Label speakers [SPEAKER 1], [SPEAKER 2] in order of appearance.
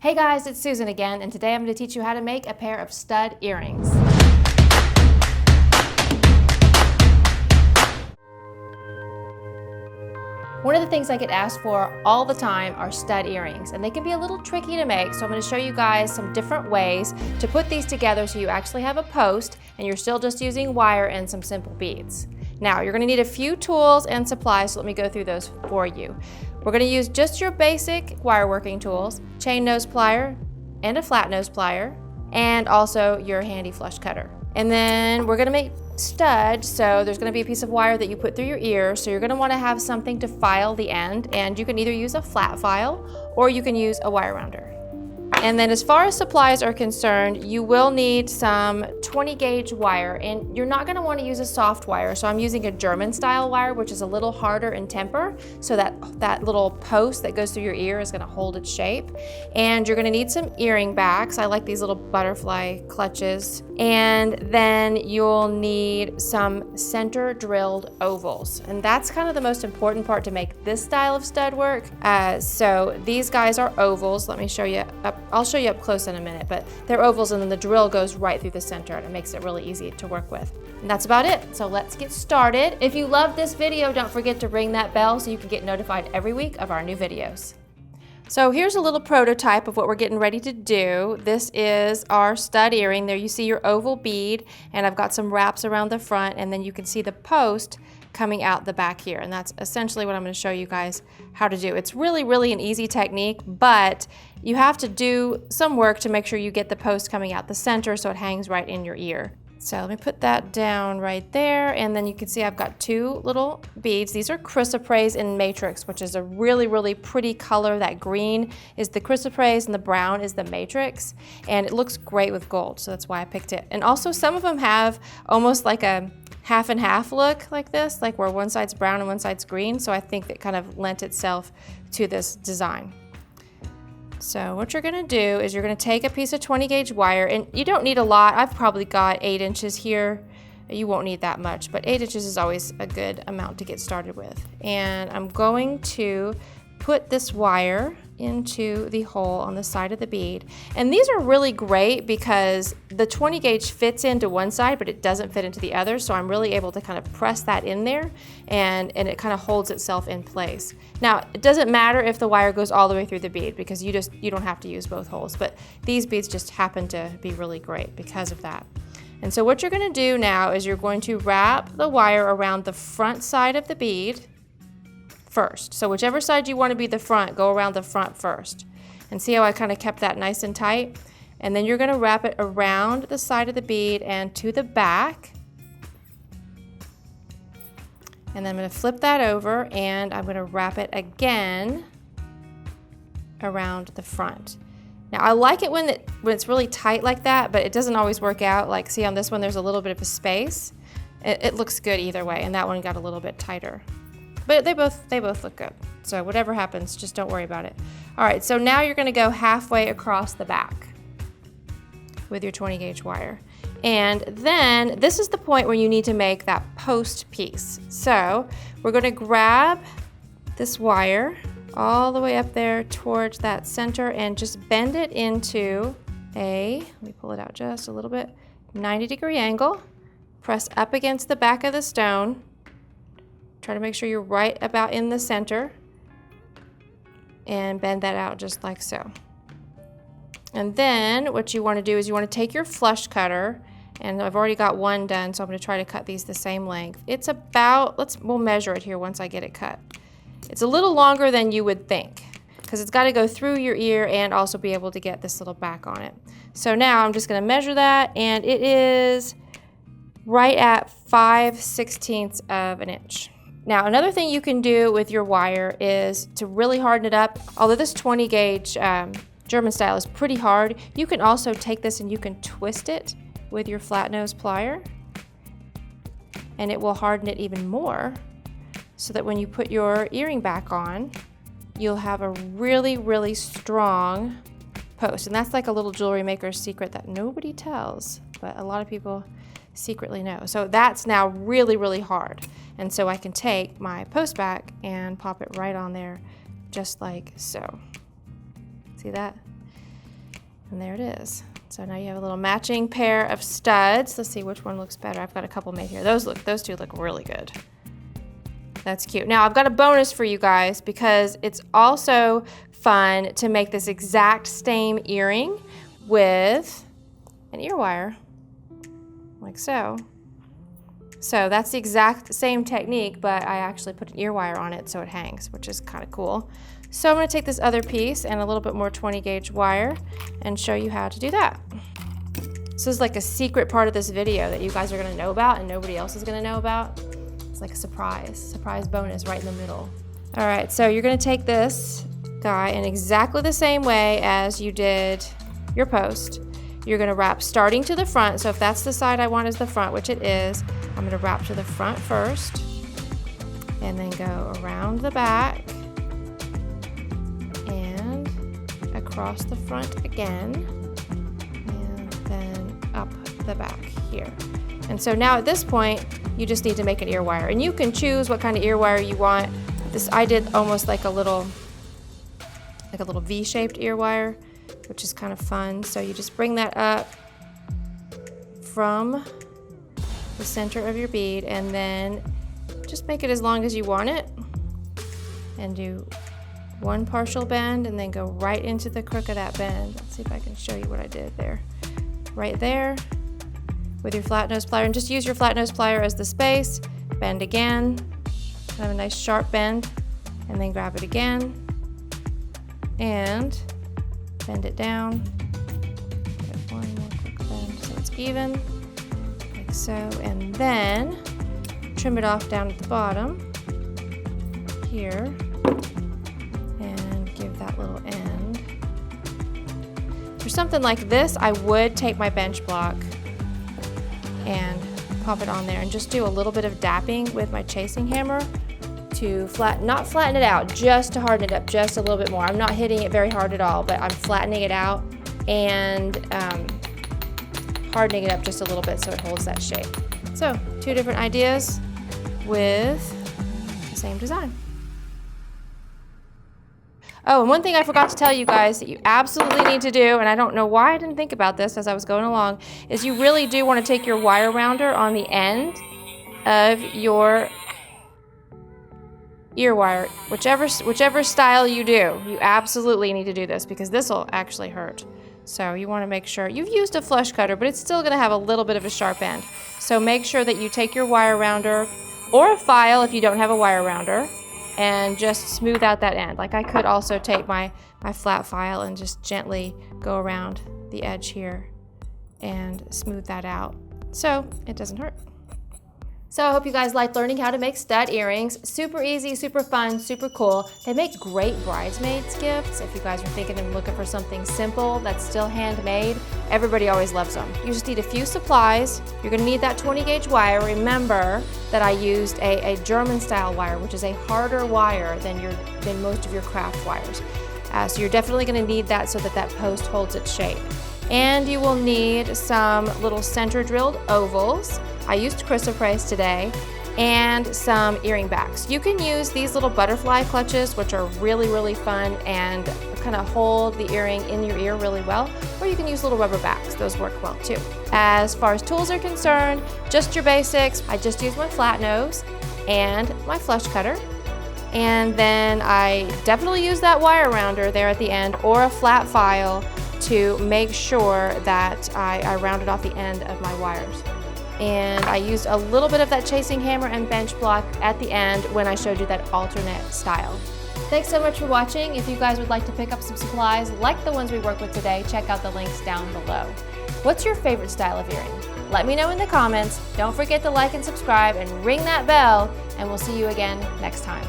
[SPEAKER 1] Hey guys, it's Susan again, and today I'm going to teach you how to make a pair of stud earrings. One of the things I get asked for all the time are stud earrings, and they can be a little tricky to make, so I'm going to show you guys some different ways to put these together so you actually have a post and you're still just using wire and some simple beads. Now, you're going to need a few tools and supplies, so let me go through those for you. We're going to use just your basic wire working tools, chain nose plier and a flat nose plier, and also your handy flush cutter. And then we're going to make studs, so there's going to be a piece of wire that you put through your ear, so you're going to want to have something to file the end, and you can either use a flat file or you can use a wire rounder. And then as far as supplies are concerned, you will need some 20 gauge wire, and you're not going to want to use a soft wire, so I'm using a German style wire, which is a little harder in temper, so that little post that goes through your ear is going to hold its shape. And you're going to need some earring backs. I like these little butterfly clutches. And then you'll need some center drilled ovals, and that's kind of the most important part to make this style of stud work. So these guys are ovals. Let me show you up. I'll show you up close in a minute, but they're ovals, and then the drill goes right through the center, and it makes it really easy to work with. And that's about it. So let's get started. If you love this video, don't forget to ring that bell so you can get notified every week of our new videos. So here's a little prototype of what we're getting ready to do. This is our stud earring. There you see your oval bead, and I've got some wraps around the front, and then you can see the post coming out the back here. And that's essentially what I'm going to show you guys how to do. It's really an easy technique, but you have to do some work to make sure you get the post coming out the center so it hangs right in your ear. So let me put that down right there, and then you can see I've got two little beads. These are chrysoprase in matrix, which is a really pretty color. That green is the chrysoprase and the brown is the matrix, and it looks great with gold, so that's why I picked it. And also some of them have almost like a half and half look like this, like where one side's brown and one side's green, so I think that kind of lent itself to this design. So what you're going to do is you're going to take a piece of 20 gauge wire, and you don't need a lot. I've probably got 8 inches here. You won't need that much, but 8 inches is always a good amount to get started with. And I'm going to put this wire into the hole on the side of the bead. And these are really great because the 20 gauge fits into one side, but it doesn't fit into the other. So I'm really able to kind of press that in there, and it kind of holds itself in place. Now, it doesn't matter if the wire goes all the way through the bead because you don't have to use both holes, but these beads just happen to be really great because of that. And so what you're going to do now is you're going to wrap the wire around the front side of the bead first. So whichever side you want to be the front, go around the front first. And see how I kind of kept that nice and tight? And then you're going to wrap it around the side of the bead and to the back. And then I'm going to flip that over, and I'm going to wrap it again around the front. Now I like it when it's really tight like that, but it doesn't always work out. Like see on this one there's a little bit of a space. It looks good either way, and that one got a little bit tighter. But they both look good. So whatever happens, just don't worry about it. All right, so now you're going to go halfway across the back with your 20 gauge wire. And then this is the point where you need to make that post piece. So we're going to grab this wire all the way up there towards that center and just bend it into let me pull it out just a little bit, 90-degree angle. Press up against the back of the stone. Try to make sure you're right about in the center, and bend that out just like so. And then what you want to do is you want to take your flush cutter, and I've already got one done, so I'm going to try to cut these the same length. It's about, we'll measure it here once I get it cut. It's a little longer than you would think because it's got to go through your ear and also be able to get this little back on it. So now I'm just going to measure that, and it is right at 5/16 of an inch. Now, another thing you can do with your wire is to really harden it up. Although this 20 gauge German style is pretty hard, you can also take this and you can twist it with your flat nose plier, and it will harden it even more so that when you put your earring back on, you'll have a really strong post. And that's like a little jewelry maker's secret that nobody tells, but a lot of people secretly know. So that's now really hard. And so I can take my post back and pop it right on there just like so. See that? And there it is. So now you have a little matching pair of studs. Let's see which one looks better. I've got a couple made here. Those two look really good. That's cute. Now I've got a bonus for you guys because it's also fun to make this exact same earring with an ear wire, like so. So that's the exact same technique, but I actually put an ear wire on it so it hangs, which is kind of cool. So I'm going to take this other piece and a little bit more 20 gauge wire and show you how to do that. This is like a secret part of this video that you guys are going to know about and nobody else is going to know about. It's like a surprise bonus right in the middle. All right, so you're going to take this guy in exactly the same way as you did your post. You're going to wrap starting to the front. So if that's the side I want as the front, which it is, I'm going to wrap to the front first and then go around the back and across the front again and then up the back here. And so now at this point, you just need to make an ear wire. And you can choose what kind of ear wire you want. This I did almost like a little V-shaped ear wire, which is kind of fun. So you just bring that up from the center of your bead and then just make it as long as you want it and do one partial bend and then go right into the crook of that bend. Let's see if I can show you what I did there. Right there with your flat nose plier, and just use your flat nose plier as the space. Bend again, have a nice sharp bend, and then grab it again and bend it down. Get one more quick bend so it's even, like so, and then trim it off down at the bottom here and give that little end. For something like this, I would take my bench block and pop it on there and just do a little bit of dapping with my chasing hammer to not flatten it out, just to harden it up just a little bit more. I'm not hitting it very hard at all, but I'm flattening it out and hardening it up just a little bit so it holds that shape. So, two different ideas with the same design. Oh, and one thing I forgot to tell you guys that you absolutely need to do, and I don't know why I didn't think about this as I was going along, is you really do want to take your wire rounder on the end of your ear wire, whichever style you do, you absolutely need to do this because this will actually hurt. So you want to make sure you've used a flush cutter, but it's still going to have a little bit of a sharp end. So make sure that you take your wire rounder or a file if you don't have a wire rounder and just smooth out that end. Like I could also take my flat file and just gently go around the edge here and smooth that out so it doesn't hurt. So I hope you guys liked learning how to make stud earrings. Super easy, super fun, super cool. They make great bridesmaids gifts. If you guys are thinking and looking for something simple that's still handmade, everybody always loves them. You just need a few supplies. You're gonna need that 20 gauge wire. Remember that I used a German style wire, which is a harder wire than most of your craft wires. So you're definitely gonna need that so that that post holds its shape. And you will need some little center drilled ovals. I used chrysoprase today, and some earring backs. You can use these little butterfly clutches, which are really, really fun and kind of hold the earring in your ear really well, or you can use little rubber backs. Those work well too. As far as tools are concerned, just your basics. I just use my flat nose and my flush cutter. And then I definitely use that wire rounder there at the end or a flat file to make sure that I rounded off the end of my wires. And I used a little bit of that chasing hammer and bench block at the end when I showed you that alternate style. Thanks so much for watching. If you guys would like to pick up some supplies like the ones we worked with today, check out the links down below. What's your favorite style of earring? Let me know in the comments. Don't forget to like and subscribe and ring that bell, and we'll see you again next time.